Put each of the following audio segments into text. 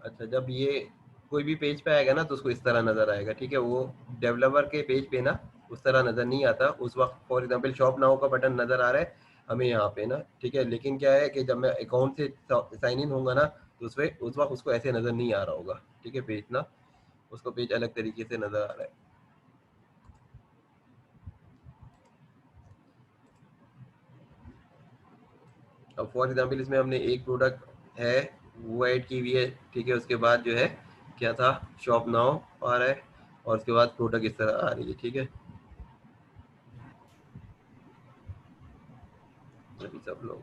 अच्छा, जब ये कोई भी पेज पे आएगा ना तो उसको इस तरह नजर आएगा, ठीक है। वो डेवलपर के पेज पे ना उस तरह नजर नहीं आता उस वक्त। फॉर एग्जांपल शॉप नाउ का बटन नजर आ रहा है हमें यहाँ पे ना, ठीक है, लेकिन क्या है कि जब मैं अकाउंट से साइन इन होऊंगा ना तो उस वक्त उसको ऐसे नजर नहीं आ रहा होगा, ठीक है, पेज ना, उसको पेज अलग तरीके से नजर आ रहा है। अब फॉर एग्जांपल इसमें हमने एक प्रोडक्ट है वो ऐड की हुई है, ठीक है, उसके बाद जो है क्या था, शॉप नाउ आ रहा है, और उसके बाद प्रोडक्ट इस तरह आ रही है, ठीक है। अभी सब लोग,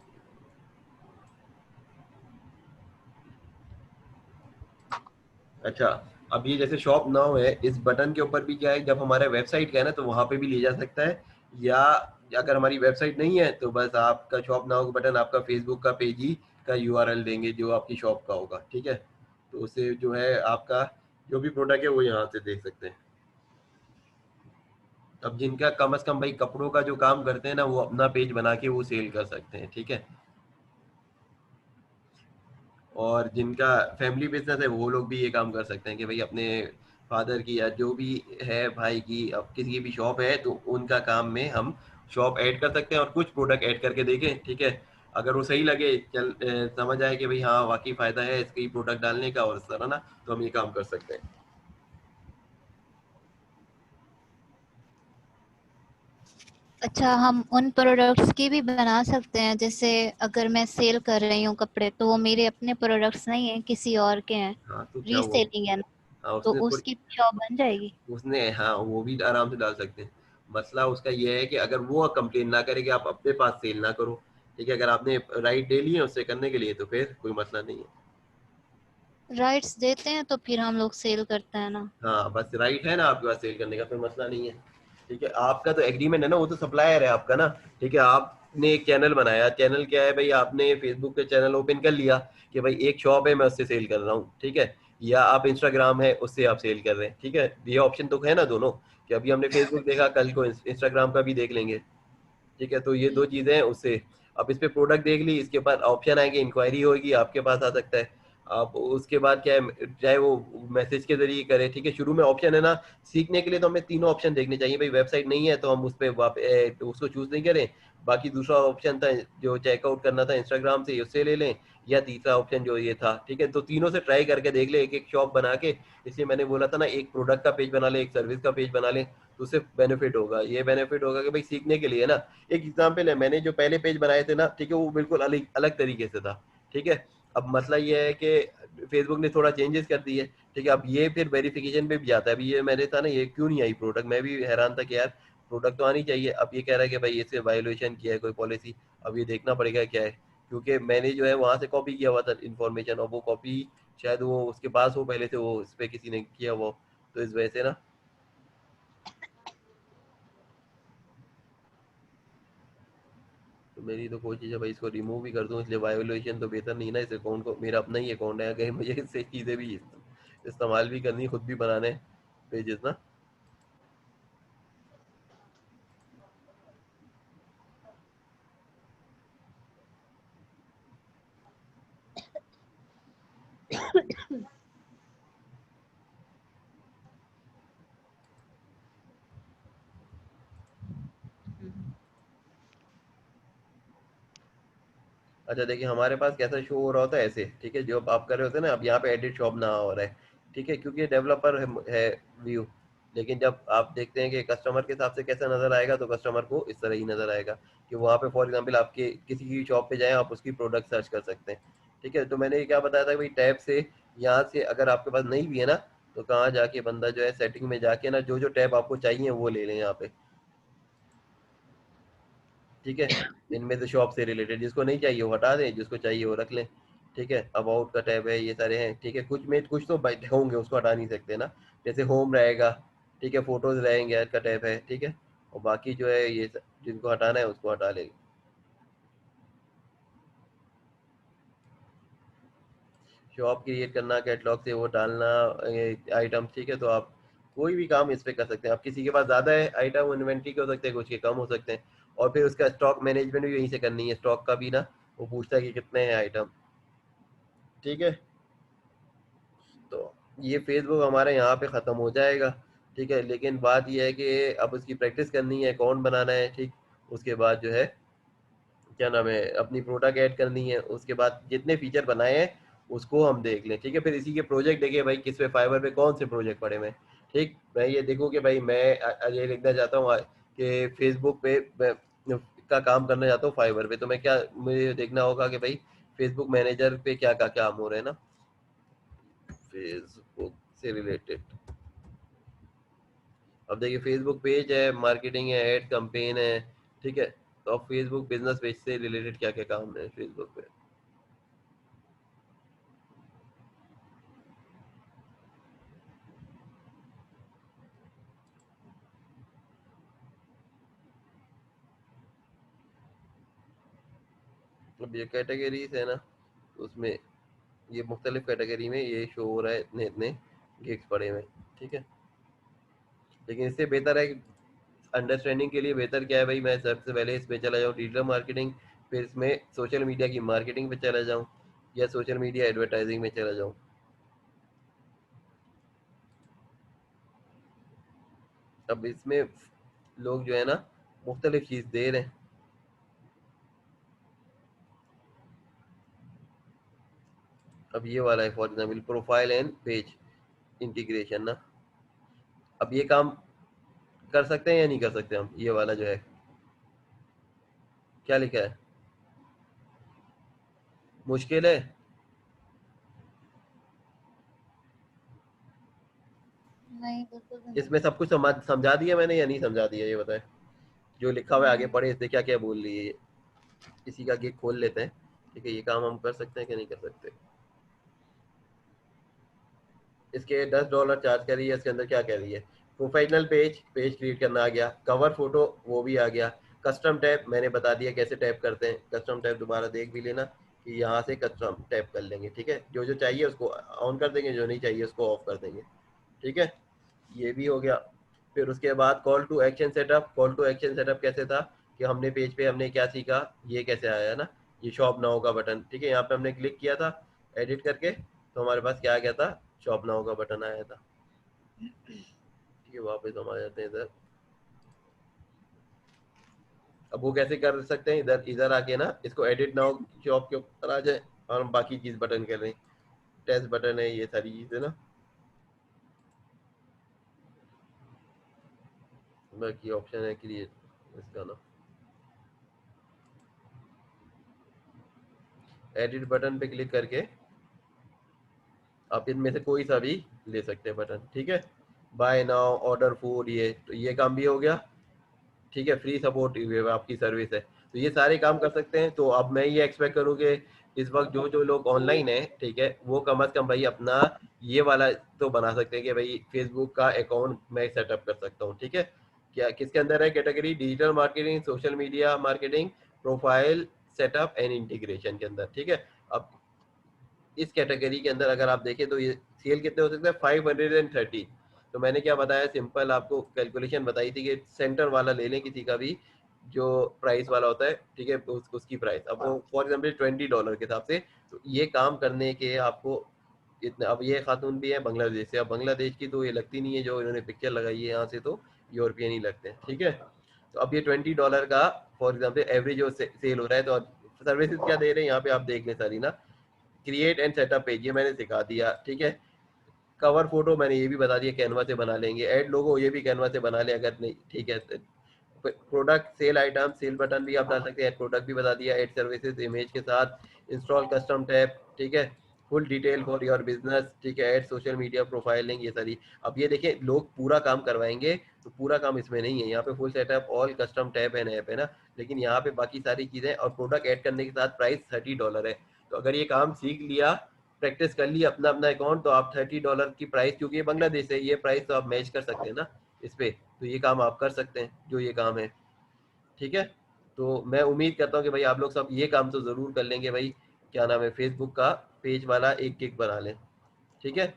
अच्छा, अब ये जैसे शॉप नाउ है, इस बटन के ऊपर भी क्या है, जब हमारा वेबसाइट का है ना तो वहां पे भी ले जा सकता है, या अगर हमारी वेबसाइट नहीं है तो बस आपका शॉप नाउ का बटन आपका फेसबुक का पेज ही का यूआरएल देंगे जो आपकी शॉप का होगा, ठीक है। तो उससे जो है आपका जो भी प्रोडक्ट है वो यहाँ से देख सकते हैं। अब जिनका कम से कम भाई कपड़ों का जो काम करते हैं ना वो अपना पेज बना के वो सेल कर सकते हैं, ठीक है। और जिनका फैमिली बिजनेस है वो लोग भी ये काम कर सकते हैं कि भाई अपने फादर की या जो भी है भाई की अब किसी की भी शॉप है तो उनका काम में हम शॉप ऐड कर सकते हैं और कुछ प्रोडक्ट ऐड करके देखें, ठीक है। अगर वो सही लगे, समझ आए कि भाई हाँ वाकई फायदा है इसकी प्रोडक्ट डालने का और इस तरह ना, तो हम ये काम कर सकते हैं। अच्छा, हम उन प्रोडक्ट्स की भी बना सकते हैं, जैसे अगर मैं सेल कर रही हूँ कपड़े तो वो मेरे अपने प्रोडक्ट्स नहीं है, किसी और के हैं, हाँ तो क्या वो, रीसेलिंग है ना, हाँ तो उसने थोड़ी, उसकी शॉप बन जाएगी। उसने हाँ वो भी आराम से डाल सकते हैं। मसला उसका ये है कि अगर वो कंप्लेन ना करे कि आप अपने पास सेल ना करो, ठीक है, अगर आपने राइट दे लिए उससे करने के लिए तो फिर कोई मसला नहीं है। राइट्स देते हैं तो फिर हम लोग सेल करते हैं ना। हाँ बस राइट है ना आपके पास सेल करने का, फिर मसला नहीं है, ठीक है। आपका तो एग्रीमेंट है ना, वो तो सप्लायर है आपका ना, ठीक है। आपने एक चैनल बनाया, चैनल क्या है भाई, आपने फेसबुक पे चैनल ओपन कर लिया कि भाई एक शॉप है मैं उससे सेल कर रहा हूँ, ठीक है, या आप इंस्टाग्राम है उससे आप सेल कर रहे हैं, ठीक है। ये ऑप्शन तो है ना दोनों, कि अभी हमने फेसबुक देखा कल को इंस्टाग्राम का भी देख लेंगे, ठीक है। तो ये दो चीजें हैं उससे। अब इस पे प्रोडक्ट देख ली, इसके बाद ऑप्शन आएंगे, इंक्वायरी होगी आपके पास आ सकता है। आप उसके बाद क्या है, चाहे वो मैसेज के जरिए करे, ठीक है। शुरू में ऑप्शन है ना, सीखने के लिए तो हमें तीनों ऑप्शन देखने चाहिए भाई। वेबसाइट नहीं है तो हम उस पर तो उसको चूज नहीं करें, बाकी दूसरा ऑप्शन था जो चेकआउट करना था इंस्टाग्राम से उससे ले लें, या तीसरा ऑप्शन जो ये था, ठीक है। तो तीनों से ट्राई करके देख ले, एक एक शॉप बना के। इसलिए मैंने बोला था ना, एक प्रोडक्ट का पेज बना ले, एक सर्विस का पेज बना ले, तो उससे बेनिफिट होगा। ये बेनिफिट होगा कि भाई सीखने के लिए ना, एक एग्जाम्पल है, मैंने जो पहले पेज बनाए थे ना, ठीक है, वो बिल्कुल अलग अलग तरीके से था, ठीक है। अब मसला ये है कि फेसबुक ने थोड़ा चेंजेस कर दिए, ठीक है। अब ये फिर वेरिफिकेशन पे भी जाता है। अभी ये मैंने था ना, ये क्यों नहीं आई प्रोडक्ट, मैं भी हैरान था कि यार प्रोडक्ट तो आनी चाहिए। अब ये कह रहा है कि भाई इससे वायोलेशन किया है कोई पॉलिसी। अब ये देखना पड़ेगा क्या है, क्योंकि मैंने जो है वहां से कॉपी किया हुआ था इन्फॉर्मेशन, और वो कॉपी शायद वो उसके पास हो पहले से, वो इस पे किसी ने किया हुआ हो, तो इस वजह से ना। तो मेरी तो कोशिश है भाई इसको रिमूव ही कर दूं, इसलिए वायोलेशन तो बेहतर नहीं ना। इस अकाउंट को, मेरा अपना ही अकाउंट है, कहीं मुझे इससे चीज़ें भी इस्तेमाल भी करनी, खुद भी बनाने पेजेस ना। अच्छा देखिए, हमारे पास कैसा शो हो रहा होता है ऐसे, ठीक है, जो आप कर रहे होते हैं ना, अब यहाँ पे एडिट शॉप ना हो रहा है, ठीक है, क्योंकि डेवलपर है व्यू। लेकिन जब आप देखते हैं कि कस्टमर के हिसाब से कैसा नजर आएगा, तो कस्टमर को इस तरह ही नजर आएगा कि वहाँ पे फॉर एग्जाम्पल आपके किसी की शॉप पे जाएं, आप उसकी प्रोडक्ट सर्च कर सकते हैं, ठीक है। तो मैंने ये क्या बताया था भाई, टैब से यहाँ से अगर आपके पास नहीं भी है ना, तो कहाँ जाके बंदा जो है सेटिंग में जाके ना, जो जो टैब आपको चाहिए वो ले लें यहाँ पे, ठीक है। इनमें से शॉप से रिलेटेड जिसको नहीं चाहिए वो हटा दें, जिसको चाहिए वो रख लें, ठीक है। अबाउट का टैब है, ये सारे हैं, ठीक है। कुछ में कुछ तो होंगे उसको हटा नहीं सकते ना, जैसे होम रहेगा, ठीक है, फोटोज रहेंगे, ऐड का टैब है, ठीक है। और बाकी जो है ये जिनको हटाना है उसको हटा लेंगे। शॉप क्रिएट करना, कैटलॉग से वो डालना आइटम, ठीक है। तो आप कोई भी काम इस पे कर सकते हैं। आप किसी के पास ज़्यादा है आइटम इन्वेंट्री के हो सकते हैं, कुछ के कम हो सकते हैं। और फिर उसका स्टॉक मैनेजमेंट भी यहीं से करनी है, स्टॉक का भी ना, वो पूछता है कि कितने हैं आइटम, ठीक है। ये फेसबुक हमारे यहाँ पे ख़त्म हो जाएगा, ठीक है। लेकिन बात ये है कि अब उसकी प्रैक्टिस करनी है, अकाउंट बनाना है, ठीक। उसके बाद जो है क्या नाम है, अपनी प्रोडक्ट ऐड करनी है, उसके बाद जितने फीचर बनाए हैं उसको हम देख लें, ठीक है। फिर इसी के प्रोजेक्ट देखें भाई, किस पे फाइवर पे कौन से प्रोजेक्ट पड़े हुए हैं, ठीक। मैं ये देखूँ कि भाई मैं ये लिखना चाहता हूँ कि फेसबुक पे का काम करना चाहता हूँ फाइवर पे, तो मैं क्या, मुझे देखना होगा कि भाई फेसबुक मैनेजर पे क्या क्या काम हो रहे हैं ना, फेसबुक से रिलेटेड। अब देखिए फेसबुक पेज है, मार्केटिंग है, एड कैंपेन है, ठीक है। तो अब फेसबुक बिजनेस पेज से रिलेटेड क्या क्या काम है फेसबुक पे। अब ये कैटेगरीज है ना, तो उसमें ये मुख्तलिफ कैटेगरी में ये शो हो रहा है, इतने इतने गिग्स पड़े हुए हैं, ठीक है। लेकिन इससे बेहतर है, अंडरस्टैंडिंग के लिए बेहतर क्या है भाई, मैं सबसे पहले इस पे चला जाऊँ डिजिटल मार्केटिंग, फिर इसमें सोशल मीडिया की मार्केटिंग पे चला जाऊँ, या सोशल मीडिया एडवर्टाइजिंग में चला जाऊँ। अब इसमें लोग जो है ना मुख्तलिफ चीज़ दे रहे हैं। अब ये वाला है for example profile and page integration ना, अब ये काम कर सकते हैं या नहीं कर सकते हम, ये वाला जो है क्या लिखा है, मुश्किल है। नहीं, बिल्कुल भी नहीं। इसमें सब कुछ समझा दिया मैंने या नहीं समझा दिया, ये बताए। जो लिखा हुआ है आगे नहीं। पढ़े, इससे क्या क्या बोल रही है ये। इसी का गिग खोल लेते हैं, ठीक है। ये काम हम कर सकते हैं कि नहीं कर सकते। इसके $10 चार्ज कर रही है, इसके अंदर क्या कह रही है, प्रोफेशनल पेज, पेज क्रिएट करना आ गया, कवर फोटो वो भी आ गया, कस्टम टैब मैंने बता दिया कैसे टैप करते हैं, कस्टम टैब दोबारा देख भी लेना कि यहाँ से कस्टम टैप कर लेंगे, ठीक है। जो जो चाहिए उसको ऑन कर देंगे, जो नहीं चाहिए उसको ऑफ कर देंगे, ठीक है। ये भी हो गया। फिर उसके बाद call to action setup, call to action setup कैसे था कि हमने पेज पे हमने क्या सीखा, ये कैसे आया ना, ये शॉप नाउ का बटन, ठीक है। यहाँ पे हमने क्लिक किया था एडिट करके, तो हमारे पास क्या आ गया था, शॉप नाउ का बटन आया था, ठीक है। वापस हम आ जाते हैं इधर। अब वो कैसे कर सकते हैं, इधर इधर आके ना इसको एडिट नाउ शॉप के ऊपर आ जाए, और हम बाकी चीज बटन कर रहे हैं, टेस्ट बटन है, ये सारी चीजें ना, बाकी ऑप्शन है क्रिएट इसका ना, एडिट बटन पे क्लिक करके आप इनमें से कोई सा भी ले सकते हैं बटन, ठीक है। बाय नाउ, ऑर्डर फूड, ये तो ये काम भी हो गया, ठीक है। फ्री सपोर्ट आपकी सर्विस है, तो ये सारे काम कर सकते हैं। तो अब मैं ये एक्सपेक्ट करूँ कि इस वक्त जो जो लोग ऑनलाइन है, ठीक है, वो कम अज कम भाई अपना ये वाला तो बना सकते हैं कि भाई फेसबुक का अकाउंट मैं सेटअप कर सकता हूँ, ठीक है। क्या किसके अंदर है category, digital marketing, social media marketing, profile setup and integration के अंदर, ठीक है। अब इस कैटेगरी के अंदर अगर आप देखें तो ये सेल कितने हो सकते हैं, 530। तो मैंने क्या बताया, सिंपल आपको कैलकुलेशन बताई थी कि सेंटर वाला ले लें किसी का भी, जो प्राइस वाला होता है, ठीक है, उसकी प्राइस अब वो फॉर एग्जाम्पल $20 के हिसाब से। तो ये काम करने के आपको इतना, अब ये खातून भी है बांग्लादेश से, अब बांग्लादेश की तो ये लगती नहीं है, जो इन्होंने पिक्चर लगाई है यहाँ से तो यूरोपियन ही लगते हैं, ठीक है। तो अब ये $20 का फॉर एग्जाम्पल एवरेज जो सेल हो रहा है, तो सर्विसेज क्या दे रहे हैं यहाँ पे आप देख लें सारी ना, क्रिएट एंड सेटअप पेज ये मैंने सिखा दिया, ठीक है। कवर फोटो मैंने ये भी बता दिया कैनवा से बना लेंगे, ऐड लोगो ये भी कैनवा से बना ले अगर नहीं, ठीक है। Product sale item sale button भी आप डाल सकते हैं, प्रोडक्ट भी बता दिया, एड सर्विसेज इमेज के साथ, इंस्टॉल कस्टम टैब, ठीक है, full detail for your business, ठीक है, add social media profile link, ये सारी। अब ये देखें लोग पूरा काम करवाएंगे, तो पूरा काम इसमें नहीं है, यहाँ पे full setup all custom tab and app है ना, लेकिन यहाँ पे बाकी सारी चीजें और प्रोडक्ट ऐड करने के साथ प्राइस $30 है। तो अगर ये काम सीख लिया, प्रैक्टिस कर ली अपना अपना अकाउंट, तो आप $30 की प्राइस, क्योंकि ये बांग्लादेश है, ये प्राइस तो आप मैच कर सकते हैं ना इस पे, तो ये काम आप कर सकते हैं जो ये काम है, ठीक है। तो मैं उम्मीद करता हूँ कि भाई आप लोग सब ये काम तो जरूर कर लेंगे भाई, क्या नाम है, फेसबुक का पेज वाला एक गिग बना लें, ठीक है।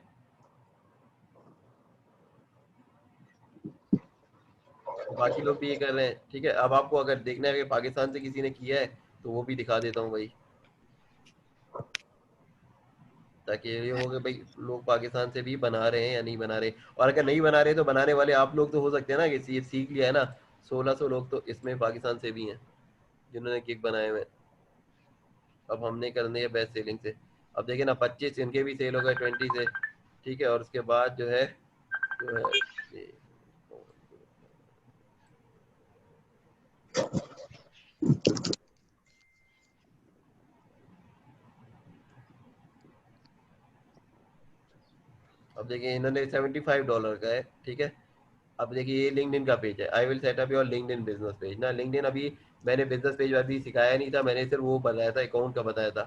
बाकी लोग भी ये कर रहे हैं, ठीक है। अब आपको अगर देखना है कि पाकिस्तान से किसी ने किया है, तो वो भी दिखा देता हूँ भाई। ताकि ये हो कि भाई लोग पाकिस्तान से भी बना रहे हैं या नहीं बना रहे, और अगर नहीं बना रहे तो बनाने वाले आप लोग तो हो सकते हैं ना, कि ये सीख लिया है ना। 1600 लोग तो इसमें पाकिस्तान से भी हैं जिन्होंने केक बनाए हुए हैं। अब हमने करनी है बेस्ट सेलिंग से। अब देखिए ना 25 इनके भी सेल हो गए 20 से, ठीक है। और उसके बाद जो है अब देखिए इन्होंने $75 का है, ठीक है। अब देखिए ये लिंक्डइन का पेज है, I will set up your LinkedIn business page ना। लिंक्डइन अभी मैंने बिजनेस पेज अभी सिखाया नहीं था, मैंने सिर्फ वो बताया था, अकाउंट का बताया था।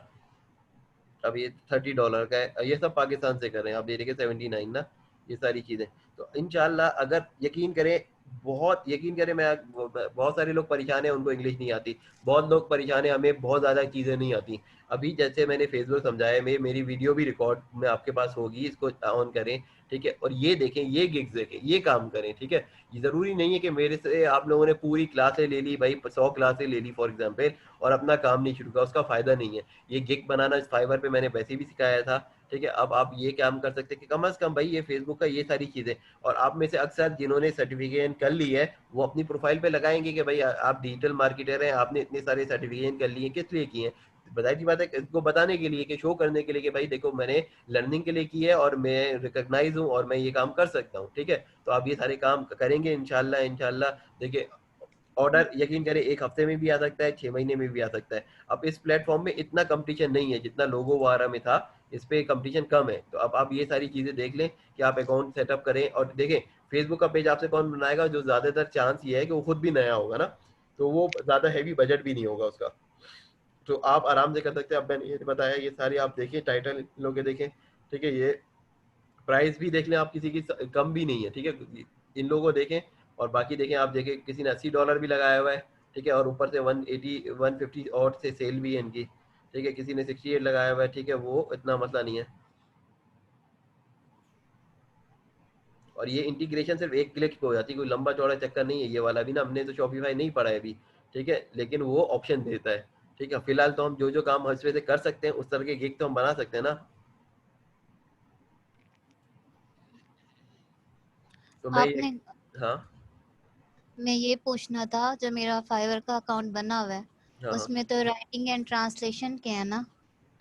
अब ये $30 का है, ये सब पाकिस्तान से कर रहे हैं। अब ये देखिए 79 ना, ये सारी चीज़ें। तो इंशाल्लाह अगर यकीन करें, बहुत यकीन करें, मैं बहुत सारे लोग परेशान हैं, उनको इंग्लिश नहीं आती। बहुत लोग परेशान हैं, हमें बहुत ज़्यादा चीज़ें नहीं आती। अभी जैसे मैंने फेसबुक समझाया, मेरी वीडियो भी रिकॉर्ड में आपके पास होगी, इसको ऑन करें, ठीक है। और ये देखें, ये गिग्स देखें, ये काम करें, ठीक है। ये ज़रूरी नहीं है कि मेरे से आप लोगों ने पूरी क्लासें ले ली भाई, 100 क्लासें ले ली फॉर एग्जाम्पल, और अपना काम नहीं शुरू किया, उसका फ़ायदा नहीं है। ये गिग बनाना इस फाइवर पे मैंने वैसे भी सिखाया था, ठीक है। अब आप ये काम कर सकते हैं कि कम से कम भाई ये फेसबुक का ये सारी चीज़ें, और आप में से अक्सर जिन्होंने सर्टिफिकेशन कर ली है वो अपनी प्रोफाइल पे लगाएंगे कि भाई आप डिजिटल मार्केटर हैं, आपने इतने सारे सर्टिफिकेशन कर लिए, किस लिए किए हैं? बताई की बात है, इसको बताने के लिए, कि शो करने के लिए कि भाई देखो मैंने लर्निंग के लिए की है और मैं रिकॉग्नाइज हूँ और मैं ये काम कर सकता हूँ, ठीक है। तो आप ये सारे काम करेंगे इंशाल्लाह। इंशाल्लाह देखिए ऑर्डर यकीन करें 1 हफ्ते में भी आ सकता है, 6 महीने में भी आ सकता है। अब इस प्लेटफॉर्म में इतना कंपटीशन नहीं है जितना लोगो वगैरह में था, इस पे कंपटीशन कम है। तो अब आप ये सारी चीज़ें देख लें कि आप अकाउंट सेटअप करें। और देखें फेसबुक का पेज आपसे कौन बनाएगा, जो ज़्यादातर चांस ये है कि वो खुद भी नया होगा ना, तो वो ज़्यादा हैवी बजट भी नहीं होगा उसका, तो आप आराम से कर सकते हैं। अब मैंने ये बताया, ये सारी आप देखिए, टाइटल इन लोग के देखें, ठीक है। ये प्राइस भी देख लें आप, किसी की कम भी नहीं है, ठीक है। इन लोगों को देखें, और बाकी देखें, आप देखें किसी ने $80 भी लगाया हुआ है, ठीक है। और ऊपर से 180 150 और से सेल भी है इनकी, ठीक है। किसी ने 68 लगाया हुआ है, ठीक है, वो इतना मसला नहीं है। और ये इंटीग्रेशन सिर्फ एक क्लिक पे हो जाती है, कोई लंबा चौड़ा चक्कर नहीं है ये वाला भी ना। हमने तो शॉपिफाई नहीं पढ़ा है अभी, ठीक है, लेकिन वो ऑप्शन देता है, ठीक है। फिलहाल तो हम जो जो काम इस पे से कर सकते हैं, उस तरह के गिग तो हम बना सकते हैं ना। तो मैं ये, आपने हाँ मैं ये पूछना था, जो मेरा फाइवर का अकाउंट बना हुआ है हाँ हाँ, उसमें तो राइटिंग एंड ट्रांसलेशन के है ना,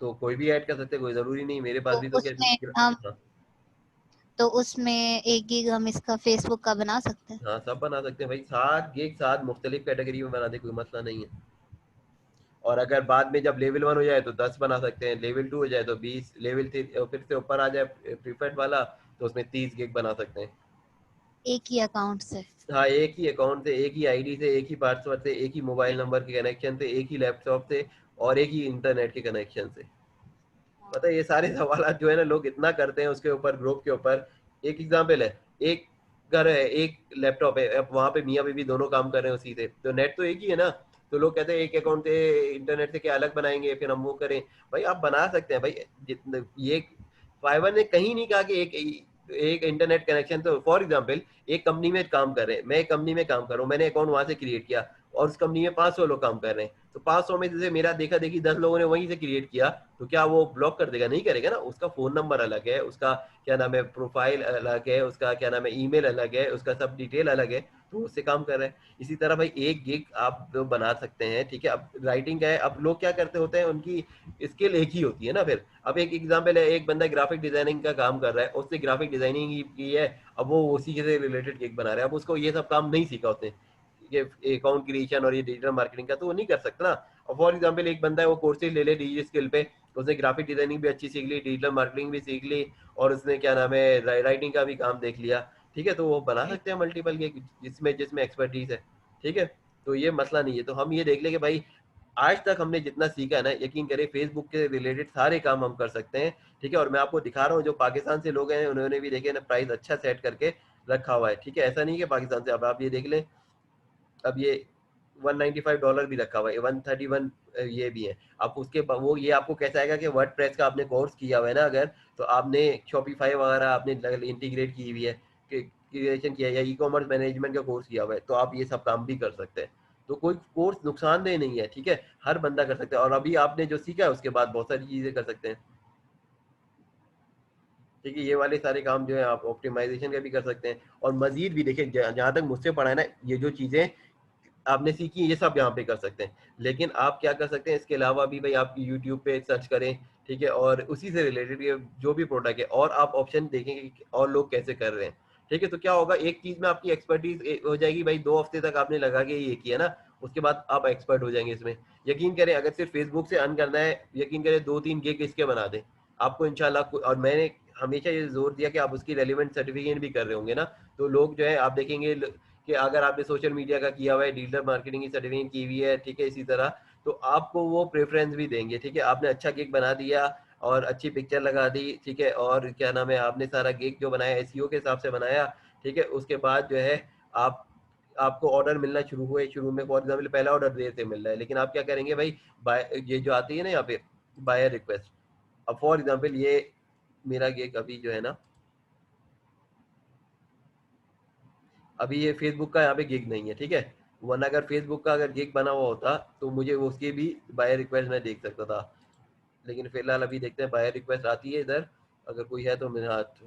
तो कोई भी ऐड कर सकते हैं, कोई ज़रूरी नहीं। मेरे पास तो भी तो क्या, उसमें हम हाँ तो उसमें एक गीग हम इसका फेसबुक का बना सकते हैं। हाँ, सब बना सकते हैं भाई, 7 गिग 7 मुख्तलिफ कैटेगरी में बना दे, कोई मसला नहीं है। और अगर बाद में जब लेवल 1 हो जाए तो 10 बना सकते हैं, लेवल 2 हो जाए तो 20, लेवल 3 फिर से ऊपर आ जाए प्रीफेट वाला, तो उसमें 30 गिग बना सकते हैं। एक ही अकाउंट से। हाँ, एक ही अकाउंट से, एक ही आईडी से, एक ही पासवर्ड से, एक ही मोबाइल नंबर के कनेक्शन से, एक ही लैपटॉप से, और एक ही इंटरनेट के कनेक्शन से। पता है ये सारे सवाल जो है ना लोग इतना करते हैं उसके ऊपर, ग्रुप के ऊपर। एक एग्जाम्पल है, एक घर है, एक लैपटॉप है, अब वहां पे मियाँ बीवी दोनों काम कर रहे हैं उसी से, तो नेट तो एक ही है ना। तो लोग कहते हैं एक अकाउंट से इंटरनेट से क्या अलग बनाएंगे, फिर हम वो करें। भाई आप बना सकते हैं भाई, जितने ये फाइवर ने कहीं नहीं कहा कि एक इंटरनेट कनेक्शन। तो फॉर एग्जाम्पल एक कंपनी में काम कर रहे हैं, मैं एक कंपनी में काम कर रहा हूँ, मैंने अकाउंट वहां से क्रिएट किया, और उस कंपनी में 500 लोग काम कर रहे हैं, तो 500 में से मेरा देखा देखी 10 लोगों ने वहीं से क्रिएट किया, तो क्या वो ब्लॉक कर देगा? नहीं करेगा ना। उसका फोन नंबर अलग है, उसका क्या नाम है प्रोफाइल अलग है, उसका क्या नाम है ईमेल अलग है, उसका सब डिटेल अलग है, तो उससे काम कर रहे हैं। इसी तरह भाई एक गिग आप जो बना सकते हैं, ठीक है। अब राइटिंग का है, अब लोग क्या करते होते हैं, उनकी स्किल एक ही होती है ना। फिर अब एक एग्जाम्पल है, एक बंदा ग्राफिक डिजाइनिंग का काम कर रहा है, उसने ग्राफिक डिजाइनिंग की है, अब वो उसी से रिलेटेड गिग बना रहा है, अब उसको ये सब काम नहीं सीखा उसने, ये अकाउंट क्रिएशन और ये डिजिटल मार्केटिंग का, तो वो नहीं कर सकता ना। और फॉर एग्जाम्पल एक बंदा है, वो कोर्सेज ले ले डिजिटल स्किल पे, तो उसने ग्राफिक डिजाइनिंग भी अच्छी सीख ली, डिजिटल मार्केटिंग भी सीख ली, और उसने क्या नाम है राइटिंग का भी काम देख लिया, ठीक है। तो वो बना सकते हैं मल्टीपल के, जिसमें जिसमें एक्सपर्टीज है, ठीक है। तो ये मसला नहीं है। तो हम ये देख ले कि भाई आज तक हमने जितना सीखा है ना, यकीन करें फेसबुक के रिलेटेड सारे काम हम कर सकते हैं, ठीक है। और मैं आपको दिखा रहा हूँ, जो पाकिस्तान से लोग हैं उन्होंने भी देखे ना प्राइस अच्छा सेट करके रखा हुआ है, ठीक है। ऐसा नहीं कि पाकिस्तान से, अब आप ये देख लें, अब ये $195 भी रखा हुआ है, 131 ये भी है। आप उसके वो ये आपको कैसा आएगा कि वर्ड प्रेस का आपने कोर्स किया हुआ है ना, अगर तो आपने शॉपिफाई वगैरह आपने इंटीग्रेट की हुई है, क्रिएशन किया है, या ई कॉमर्स मैनेजमेंट का कोर्स किया हुआ है, तो आप ये सब काम भी कर सकते हैं। तो कोई कोर्स नुकसानदेह नहीं है, ठीक है, हर बंदा कर सकता है। और अभी आपने जो सीखा है उसके बाद बहुत सारी चीजें कर सकते हैं। ठीक है, ये वाले सारे काम जो है आप ऑप्टिमाइजेशन का भी कर सकते हैं। और मजीद भी देखिए, जहाँ तक मुझसे पढ़ा है ना, ये जो चीज़ें आपने सीखी ये सब यहाँ पे कर सकते हैं। लेकिन आप क्या कर सकते हैं इसके अलावा भी, भाई आप यूट्यूब पे सर्च करें, ठीक है, और उसी से रिलेटेड ये जो भी प्रोडक्ट है, और आप ऑप्शन देखेंगे कि और लोग कैसे कर रहे हैं। ठीक है, तो क्या होगा, एक चीज में आपकी एक्सपर्टीज हो जाएगी भाई, 2 हफ्ते तक आपने लगा के ये किया ना, उसके बाद आप एक्सपर्ट हो जाएंगे इसमें। यकीन करें, अगर सिर्फ फेसबुक से अर्न करना है, यकीन करें 2-3 गिग इसके बना दें आपको इंशाल्लाह। और मैंने हमेशा ये जोर दिया कि आप उसकी रेलिवेंट सर्टिफिकेट भी कर रहे होंगे ना, तो लोग जो है आप देखेंगे कि अगर आपने सोशल मीडिया का किया हुआ है, डिजिटल मार्केटिंग की सर्टिफिकेट की हुई है, ठीक है, इसी तरह, तो आपको वो प्रेफरेंस भी देंगे। ठीक है, आपने अच्छा गिग बना दिया और अच्छी पिक्चर लगा दी, ठीक है, और क्या नाम है, आपने सारा गिग जो बनाया एसईओ के हिसाब से बनाया, ठीक है, उसके बाद जो है आप आपको ऑर्डर मिलना शुरू हुए। शुरू में फॉर एग्जाम्पल पहला ऑर्डर देर से मिल रहा है, लेकिन आप क्या करेंगे भाई, ये जो आती है ना यहाँ पे बायर रिक्वेस्ट, अब फॉर एग्जाम्पल ये मेरा गिग अभी जो है ना, अभी ये फेसबुक का यहाँ पे गिग नहीं है, ठीक है, वरना अगर फेसबुक का अगर गिग बना हुआ होता तो मुझे उसकी भी बायर रिक्वेस्ट मैं देख सकता था। लेकिन फिलहाल अभी देखते हैं, बायर रिक्वेस्ट आती है इधर, अगर कोई है तो मेरे हाथ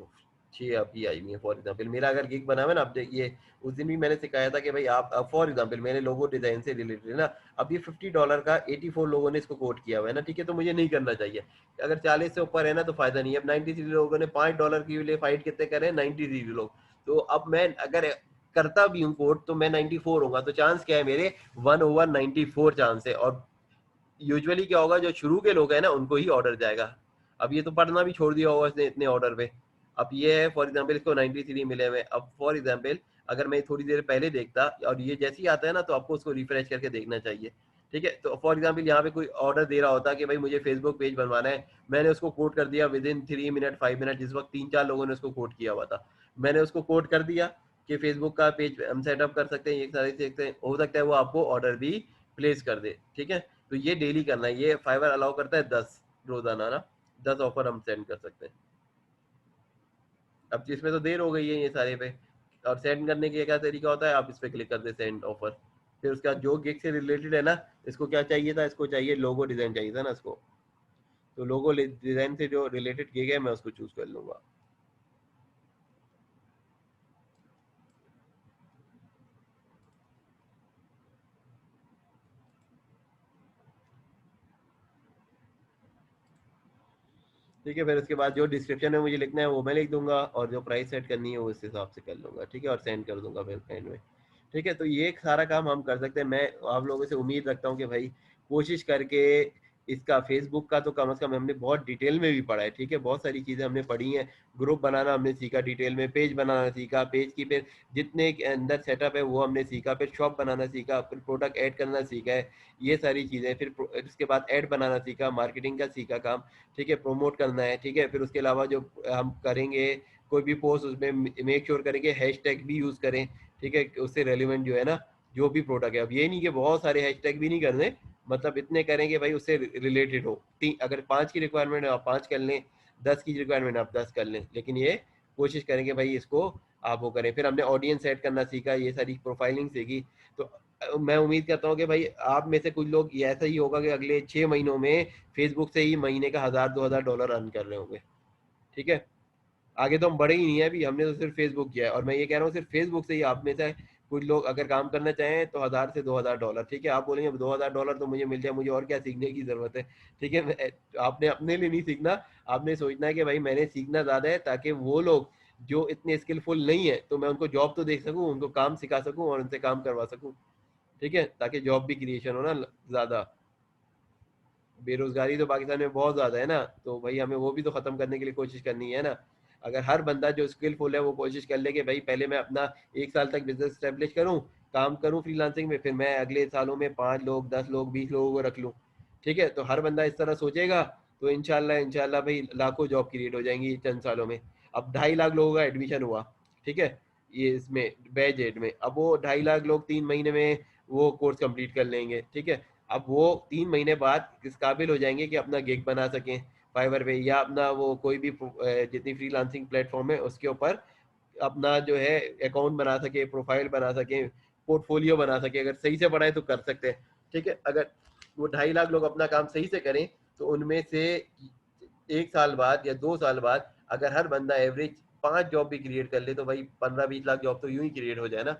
6 अभी आई हुई है। फॉर एग्जाम्पल मेरा अगर गिग बना हुआ है ना, आप देखिए, उस दिन भी मैंने सिखाया था कि भाई आप फॉर एग्जाम्पल मैंने लोगो डिजाइन से रिलेटेड है ना, अब ये $50 का 84 लोगों ने इसको कोट किया हुआ है ना, ठीक है, तो मुझे नहीं करना चाहिए। अगर 40 से ऊपर है ना तो फायदा नहीं है। अब 93 लोगों ने $5 के लिए फाइट कितने करे, 93 लोग। तो अब मैं अगर करता भी हूँ कोट तो मैं 94 होगा, तो चांस क्या है मेरे, 1/94 चांस है। और यूजुअली क्या होगा, जो शुरू के लोग हैं ना उनको ही ऑर्डर जाएगा। अब ये तो पढ़ना भी छोड़ दिया होगा इसने इतने ऑर्डर पे। अब ये है फॉर एग्जाम्पल इसको 93 मिले हुए। अब फॉर एग्जाम्पल अगर मैं थोड़ी देर पहले देखता और ये जैसे ही आता है ना, तो आपको उसको रिफ्रेश करके देखना चाहिए। ठीक है, तो फॉर एग्जाम्पल यहाँ पे कोई ऑर्डर दे रहा होता कि भाई मुझे फेसबुक पेज बनवाना है, मैंने उसको कोड कर दिया विद इन 3 मिनट 5 मिनट, जिस वक्त 3-4 लोगों ने उसको कोड किया हुआ था, मैंने उसको कोड कर दिया कि फेसबुक का पेज हम सेटअप कर सकते हैं, ये सारे देखते हैं, हो सकता है वो आपको ऑर्डर भी प्लेस कर दे। ठीक है, तो ये डेली करना है। ये फाइवर अलाउ करता है 10 रोजाना ना, 10 ऑफर हम सेंड कर सकते हैं। अब इसमें तो देर हो गई है ये सारे पे। और सेंड करने के क्या तरीका होता है, आप इस पे क्लिक कर दे सेंड ऑफर, फिर उसका जो गिग से रिलेटेड है ना, इसको क्या चाहिए था, इसको चाहिए लोगो डिजाइन चाहिए था ना इसको, तो लोगो डिजाइन से जो रिलेटेड गिग है मैं उसको चूज कर लूंगा। ठीक है, फिर उसके बाद जो डिस्क्रिप्शन में मुझे लिखना है वो मैं लिख दूंगा, और जो प्राइस सेट करनी है वो इस हिसाब से कर लूंगा। ठीक है, और सेंड कर दूंगा फिर एंड में। ठीक है, तो ये एक सारा काम हम कर सकते हैं। मैं आप लोगों से उम्मीद रखता हूँ कि भाई कोशिश करके इसका फेसबुक का तो कम से कम हमने बहुत डिटेल में भी पढ़ा है। ठीक है, बहुत सारी चीज़ें हमने पढ़ी हैं। ग्रुप बनाना हमने सीखा डिटेल में, पेज बनाना सीखा, पेज की फिर जितने के अंदर सेटअप है वो हमने सीखा, फिर शॉप बनाना सीखा, फिर प्रोडक्ट ऐड करना सीखा है, ये सारी चीज़ें। फिर इसके बाद ऐड बनाना सीखा, मार्केटिंग का सीखा काम, ठीक है, प्रमोट करना है। ठीक है, फिर उसके अलावा जो हम करेंगे कोई भी पोस्ट, उसमें मेक श्योर करेंगे हैशटैग भी यूज़ करें। ठीक है, उससे रेलिवेंट जो है ना जो भी प्रोडक्ट है। अब ये नहीं कि बहुत सारे हैशटैग भी नहीं करने, मतलब इतने करेंगे भाई उससे रिलेटेड हो। अगर 5 की रिक्वायरमेंट है आप 5 कर लें, 10 की रिक्वायरमेंट आप 10 कर लें, लेकिन ये कोशिश करेंगे भाई इसको आप वो करें। फिर हमने ऑडियंस सेट करना सीखा, ये सारी प्रोफाइलिंग सीखी। तो मैं उम्मीद करता हूँ कि भाई आप में से कुछ लोग ये ऐसा ही होगा कि अगले 6 महीनों में फेसबुक से ही महीने का $1000-2000 अर्न कर रहे होंगे। ठीक है, आगे तो हम बढ़े ही नहीं है, अभी हमने तो सिर्फ फेसबुक किया है। और मैं ये कह रहा हूँ सिर्फ फेसबुक से ही आप में से कुछ लोग अगर काम करना चाहें तो $1000 से $2000। ठीक है, आप बोलेंगे $2000 तो मुझे मिल जाए, मुझे और क्या सीखने की जरूरत है। ठीक है, आपने अपने लिए नहीं सीखना, आपने सोचना है कि भाई मैंने सीखना ज्यादा है ताकि वो लोग जो इतने स्किलफुल नहीं है तो मैं उनको जॉब तो दे सकूं, उनको काम सिखा सकूं और उनसे काम करवा सकूं। ठीक है, ताकि जॉब भी क्रिएशन हो ना ज्यादा। बेरोजगारी तो पाकिस्तान में बहुत ज्यादा है ना, तो भाई हमें वो भी तो खत्म करने के लिए कोशिश करनी है ना। अगर हर बंदा जो स्किलफुल है वो कोशिश कर ले कि भाई पहले मैं अपना 1 साल तक बिजनेस स्टेब्लिश करूं, काम करूं फ्रीलांसिंग में, फिर मैं अगले सालों में 5 लोग 10 लोग 20 लोगों को रख लूं। ठीक है, तो हर बंदा इस तरह सोचेगा तो इंशाल्लाह इंशाल्लाह भाई लाखों जॉब क्रिएट हो जाएंगी चंद सालों में। अब 2.5 लाख लोगों का एडमिशन हुआ, ठीक है, ये इसमें बैच एड में, अब वो 2.5 लाख लोग 3 महीने में वो कोर्स कंप्लीट कर लेंगे। ठीक है, अब वो 3 महीने बाद इस काबिल हो जाएंगे कि अपना गिग बना सकें फाइवर पे, या अपना वो कोई भी जितनी फ्रीलांसिंग प्लेटफॉर्म है उसके ऊपर अपना जो है अकाउंट बना सके, प्रोफाइल बना सके, पोर्टफोलियो बना सके। अगर सही से पढ़ाए तो कर सकते हैं। ठीक है, अगर वो 2.5 लाख लोग अपना काम सही से करें तो उनमें से 1 साल बाद या 2 साल बाद अगर हर बंदा एवरेज 5 जॉब भी क्रिएट कर ले तो भाई 15-20 लाख जॉब तो यूं ही क्रिएट हो जाए ना।